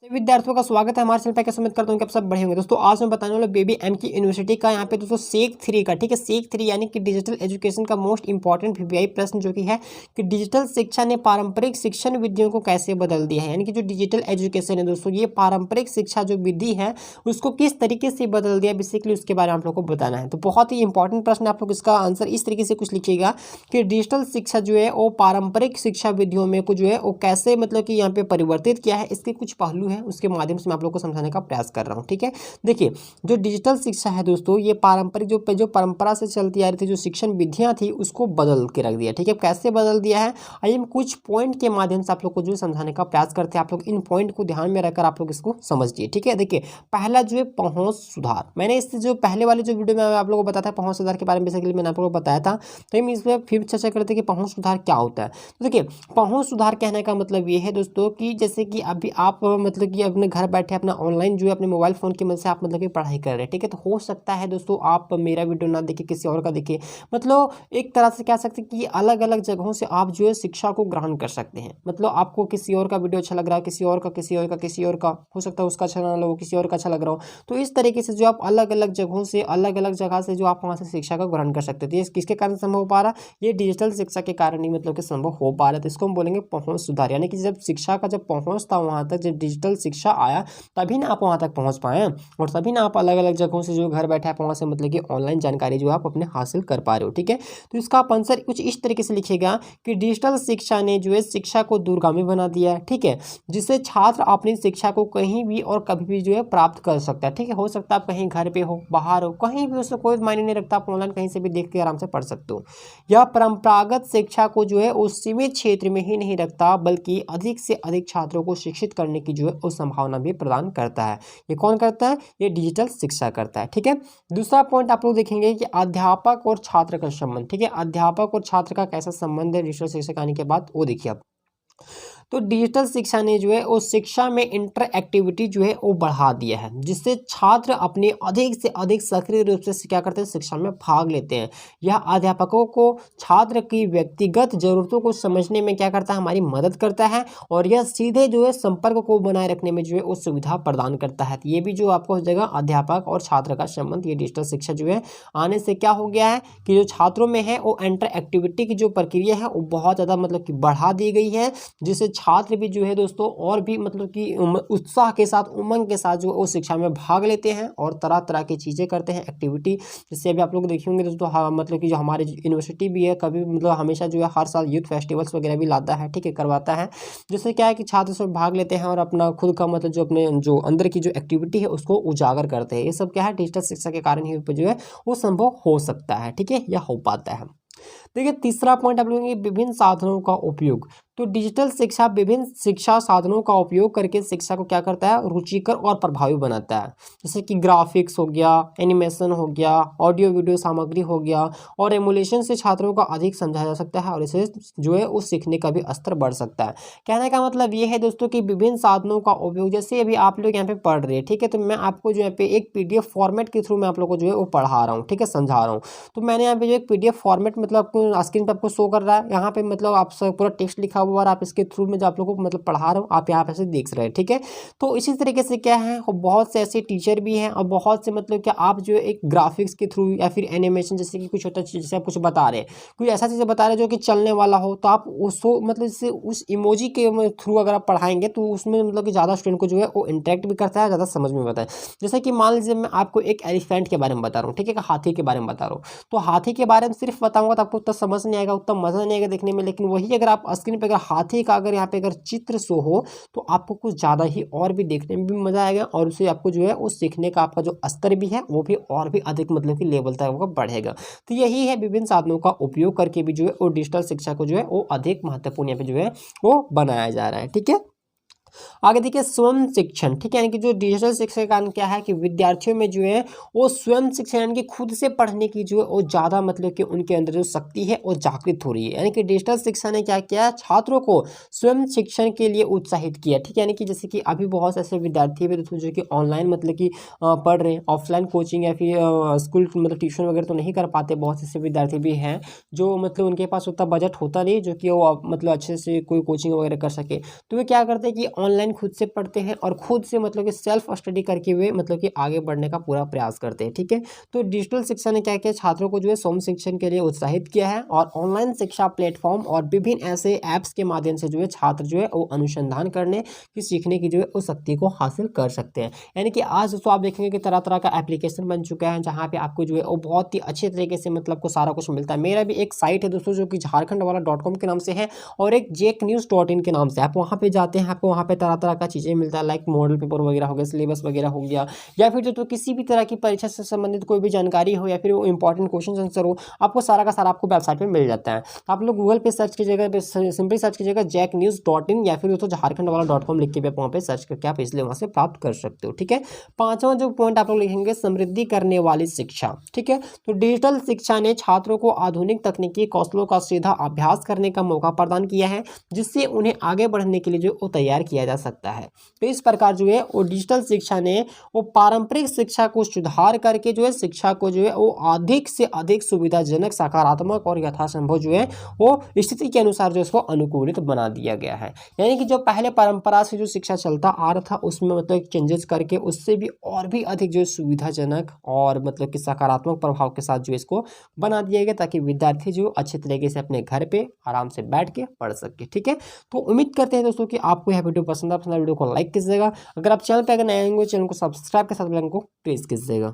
विद्यार्थियों का स्वागत है हमारे चैनल पे। कैसे उम्मीद करता हूँ कि आप सब बढ़े होंगे। दोस्तों आज मैं बताने वाला बेबी एम की यूनिवर्सिटी का यहाँ पे दोस्तों सेक 3 का, ठीक है, सेक 3 यानी कि डिजिटल एजुकेशन का मोस्ट इंपॉर्टेंट वीवीआई प्रश्न जो कि है कि डिजिटल शिक्षा ने पारंपरिक शिक्षण विधियों को कैसे बदल दिया है। यानी कि जो डिजिटल एजुकेशन है दोस्तों, ये पारंपरिक शिक्षा जो विधि है उसको किस तरीके से बदल दिया, बेसिकली उसके बारे में आप लोग को बताना है। तो बहुत ही इंपॉर्टेंट प्रश्न, आप लोग इसका आंसर इस तरीके से कुछ लिखिएगा कि डिजिटल शिक्षा जो है वो पारंपरिक शिक्षा विधियों में को जो है वो कैसे मतलब कि यहाँ पे परिवर्तित किया है। इसके कुछ पहलू हैं, उसके माध्यम से मैं आप लोग को समझाने का प्रयास कर रहा हूँ। ठीक है, देखिए जो डिजिटल शिक्षा है दोस्तों, ये पारंपरिक जो परंपरा से चलती आ रही थी जो शिक्षण विधियाँ थी उसको बदल के रख दिया। ठीक है, कैसे बदल दिया है, आइए हम कुछ पॉइंट के माध्यम से आप लोग को जो समझाने का प्रयास करते हैं। आप लोग इन पॉइंट को ध्यान में रखकर आप लोग इसको समझिए। ठीक है, देखिए पहला जो है पहुँच सुधार। मैंने इससे जो पहले वाले जो वीडियो में आप लोगों को बताया था पहुँच सुधार के बारे में, बेसिकली मैंने आप लोगों को बताया था, तो हम इस पर फिर चर्चा करते हैं कि पहुँच सुधार क्या होता है। तो देखिए पहुँच सुधार कहने का मतलब ये है दोस्तों कि जैसे कि अभी आप मतलब कि अपने घर बैठे अपना ऑनलाइन जो है अपने मोबाइल फ़ोन की मदद से आप मतलब कि पढ़ाई कर रहे हैं। ठीक है, तो हो सकता है दोस्तों आप मेरा वीडियो ना देखें, किसी और का देखें, मतलब एक तरह से कह सकते हैं कि अलग अलग जगहों से आप जो है शिक्षा को ग्रहण कर सकते हैं। मतलब आपको किसी और का वीडियो अच्छा लग रहा है, किसी और का हो सकता है उसका अच्छा ना लगे, किसी और का अच्छा लग रहा हो। तो इस तरीके से जो आप अलग अलग जगहों से अलग अलग जगह से जो आप वहाँ से शिक्षा का ग्रहण कर सकते थे, ये किसके कारण संभव हो पा रहा, ये डिजिटल शिक्षा के कारण ही मतलब कि संभव हो पा रहा है। तो इसको हम बोलेंगे पहुँच सुधार। यानी कि जब शिक्षा का जब पहुँच था वहाँ तक, जब डिजिटल शिक्षा आया तभी ना आप वहाँ तक पहुँच पाए, और तभी ना आप अलग अलग जगहों से जो घर बैठे आप वहाँ से मतलब कि ऑनलाइन जानकारी जो आप अपने हासिल कर पा रहे हो। ठीक है, तो इसका आप आंसर कुछ इस तरीके से लिखिएगा कि डिजिटल शिक्षा ने जो है शिक्षा को दूरगामी बना दिया है। ठीक है, जिससे छात्र अपनी शिक्षा को कहीं भी और कभी भी जो है प्राप्त कर सकता है। ठीक है, हो सकता है आप कहीं घर पे हो, बाहर हो, कहीं भी, उससे कोई मायने नहीं रखता, आप ऑनलाइन कहीं से भी देख के आराम से पढ़ सकते हो। यह परंपरागत शिक्षा को जो है उस सीमित क्षेत्र में ही नहीं रखता, बल्कि अधिक से अधिक छात्रों को शिक्षित करने की जो है उस संभावना भी प्रदान करता है। ये कौन करता है, ये डिजिटल शिक्षा करता है। ठीक है, दूसरा पॉइंट आप लोग देखेंगे कि अध्यापक और छात्र का संबंध। ठीक है, अध्यापक और छात्र का कैसा संबंध है डिजिटल शिक्षा आने के बाद, वो देखिए आप। तो डिजिटल शिक्षा ने जो है उस शिक्षा में इंटरएक्टिविटी जो है वो बढ़ा दिया है, जिससे छात्र अपने अधिक से अधिक सक्रिय रूप से क्या करते हैं, शिक्षा में भाग लेते हैं। यह अध्यापकों को छात्र की व्यक्तिगत जरूरतों को समझने में क्या करता है, हमारी मदद करता है, और यह सीधे जो है संपर्क को बनाए रखने में जो है वो सुविधा प्रदान करता है। तो ये भी जो आपको हो जाएगा अध्यापक और छात्र का संबंध। ये डिजिटल शिक्षा जो है आने से क्या हो गया है कि जो छात्रों में है वो इंटरएक्टिविटी की जो प्रक्रिया है वो बहुत ज़्यादा मतलब कि बढ़ा दी गई है, जिससे छात्र भी जो है दोस्तों और भी मतलब कि उत्साह के साथ, उमंग के साथ जो उस शिक्षा में भाग लेते हैं और तरह तरह की चीज़ें करते हैं, एक्टिविटी। जैसे अभी आप लोग देखे होंगे दोस्तों, हाँ, मतलब कि जो हमारे यूनिवर्सिटी भी है, कभी मतलब हमेशा जो है हर साल यूथ फेस्टिवल्स वगैरह भी लाता है। ठीक है, करवाता है, जिससे क्या है कि छात्र सब भाग लेते हैं और अपना खुद का मतलब जो अपने जो अंदर की जो एक्टिविटी है उसको उजागर करते हैं। ये सब क्या है, डिजिटल शिक्षा के कारण ही जो है वो संभव हो सकता है। ठीक है, या हो पाता है। देखिए तीसरा पॉइंट आप लोगों विभिन्न साधनों का उपयोग। तो डिजिटल शिक्षा विभिन्न शिक्षा साधनों का उपयोग करके शिक्षा को क्या करता है, रुचिकर और प्रभावी बनाता है। जैसे कि ग्राफिक्स हो गया, एनिमेशन हो गया, ऑडियो वीडियो सामग्री हो गया, और एमुलेशन से छात्रों को अधिक समझाया जा सकता है और इसे जो है उस सीखने का भी स्तर बढ़ सकता है। कहने का मतलब ये है दोस्तों कि विभिन्न साधनों का उपयोग, जैसे अभी आप लोग यहाँ पे पढ़ रहे हैं, ठीक है, तो मैं आपको जो यहाँ पे एक PDF फॉर्मेट के थ्रू मैं आप लोग को जो है वो पढ़ा रहा हूँ। ठीक है, समझा रहा हूँ। तो मैंने यहाँ पे जो एक PDF फॉर्मेट मतलब आपको स्क्रीन पे आपको शो कर रहा है, यहाँ पे मतलब आप पूरा टेक्स्ट लिखा हुआ और आप इसके थ्रू में जो आप लोगों को मतलब पढ़ा रहा हूँ, आप यहाँ पे से देख रहे हैं। ठीक है, तो इसी तरीके से क्या है, बहुत से ऐसे टीचर भी हैं और बहुत से मतलब कि आप जो एक ग्राफिक्स के थ्रू या फिर एनिमेशन, जैसे कि कुछ होता है, जैसे आप कुछ बता रहे हैं, कोई ऐसा चीज़ बता रहे हैं जो कि चलने वाला हो, तो आप उसको मतलब जैसे उस इमोजी के थ्रू अगर आप पढ़ाएंगे तो उसमें मतलब कि ज़्यादा स्टूडेंट को जो है वो इंटरेक्ट भी करता है, ज़्यादा समझ में आता है। जैसे कि मान लीजिए मैं आपको एक एलिफेंट के बारे में बता रहा हूँ, ठीक है, हाथी के बारे में बता रहा हूँ, तो हाथी के बारे में सिर्फ बताऊंगा तो आपको उतना समझ नहीं आएगा, उतना मजा नहीं आएगा देखने में। लेकिन वही अगर आप स्क्रीन पे अगर हाथी का अगर यहाँ पे अगर चित्र शो हो तो आपको कुछ ज़्यादा ही और भी देखने में भी मजा आएगा, और उससे आपको जो है उस सीखने का आपका जो स्तर भी है वो भी और भी अधिक मतलब कि लेवल तक वो बढ़ेगा। तो यही है, विभिन्न साधनों का उपयोग करके भी जो है वो डिजिटल शिक्षा को जो है वो अधिक महत्वपूर्ण यहाँ पे जो है वो बनाया जा रहा है। ठीक है, आगे देखिए स्वयं शिक्षण। ठीक है, यानी कि जो डिजिटल शिक्षा का कारण क्या है कि विद्यार्थियों में जो है वो स्वयं शिक्षण यानी कि खुद से पढ़ने की जो है वो ज़्यादा मतलब कि उनके अंदर जो शक्ति है वो जागृत हो रही है। यानी कि डिजिटल शिक्षा ने क्या किया, छात्रों को स्वयं शिक्षण के लिए उत्साहित किया। ठीक है, यानी कि जैसे कि अभी बहुत ऐसे विद्यार्थी भी जो कि ऑनलाइन मतलब कि पढ़ रहे हैं, ऑफलाइन कोचिंग या फिर स्कूल मतलब ट्यूशन वगैरह तो नहीं कर पाते। बहुत ऐसे विद्यार्थी भी हैं जो मतलब उनके पास उतना बजट होता नहीं जो कि वो मतलब अच्छे से कोई कोचिंग वगैरह कर सके, तो वे क्या करते हैं कि ऑनलाइन खुद से पढ़ते हैं और खुद से मतलब कि सेल्फ स्टडी करके हुए मतलब कि आगे बढ़ने का पूरा प्रयास करते हैं। ठीक है, तो डिजिटल शिक्षा ने क्या किया, छात्रों को जो है स्वयं शिक्षण के लिए उत्साहित किया है और ऑनलाइन शिक्षा प्लेटफॉर्म और विभिन्न ऐसे ऐप्स के माध्यम से जो है छात्र जो है वो अनुसंधान करने की, सीखने की जो है उस शक्ति को हासिल कर सकते हैं। यानी कि आज दोस्तों आप देखेंगे कि तरह तरह का एप्लीकेशन बन चुका है जहाँ पे आपको जो है वो बहुत ही अच्छे तरीके से मतलब को सारा कुछ मिलता है। मेरा भी एक साइट है दोस्तों जो कि झारखंड वाला .com के नाम से है और एक JEKNews.in के नाम से। आप वहाँ पे जाते हैं, आपको वहाँ पे तरह तरह का चीज़ें मिलता है, लाइक मॉडल पेपर वगैरह हो गया, सिलेबस वगैरह हो गया, या फिर तो किसी भी तरह की परीक्षा से संबंधित कोई भी जानकारी हो या फिर वो इंपॉर्टेंट क्वेश्चन आंसर हो, आपको सारा का सारा आपको वेबसाइट पे मिल जाता है। तो आप लोग गूगल पे सर्च कीजिएगा, सिंपली सर्च कीजिएगा JEKNews.in या फिर दोस्तों झारखंड वाला .com लिख के भी आप वहाँ पे सर्च करके आप इसलिए वहाँ से प्राप्त कर सकते हो। ठीक है, पांचवा जो पॉइंट आप लोग लिखेंगे, समृद्धि करने वाली शिक्षा। ठीक है, तो डिजिटल शिक्षा ने छात्रों को आधुनिक तकनीकी कौशलों का सीधा अभ्यास करने का मौका प्रदान किया है, जिससे उन्हें आगे बढ़ने के लिए जो वो तैयार किया जा सकता है। तो इस प्रकार जो है वो डिजिटल शिक्षा ने वो पारंपरिक शिक्षा को सुधार करके जो है शिक्षा को जो है वो अधिक से अधिक सुविधाजनक, सकारात्मक और यथासंभव जो है वो स्थिति के अनुसार जो इसको अनुकूलित बना दिया गया है। यानी कि जो पहले परंपरा से जो शिक्षा चलता आ रहा था उसमें मतलब चेंजेस करके उससे भी और भी अधिक जो है सुविधाजनक और मतलब कि सकारात्मक प्रभाव के साथ जो इसको बना दिया गया, ताकि विद्यार्थी जो अच्छे तरीके से अपने घर पे आराम से बैठ के पढ़ सके। ठीक है, तो उम्मीद करते हैं दोस्तों कि आपको यह वीडियो पसंद आया। वीडियो को लाइक कीजिएगा, अगर आप चैनल पे अगर नए आएंगे चैनल को सब्सक्राइब के साथ बेल आइकन को प्रेस कीजिएगा।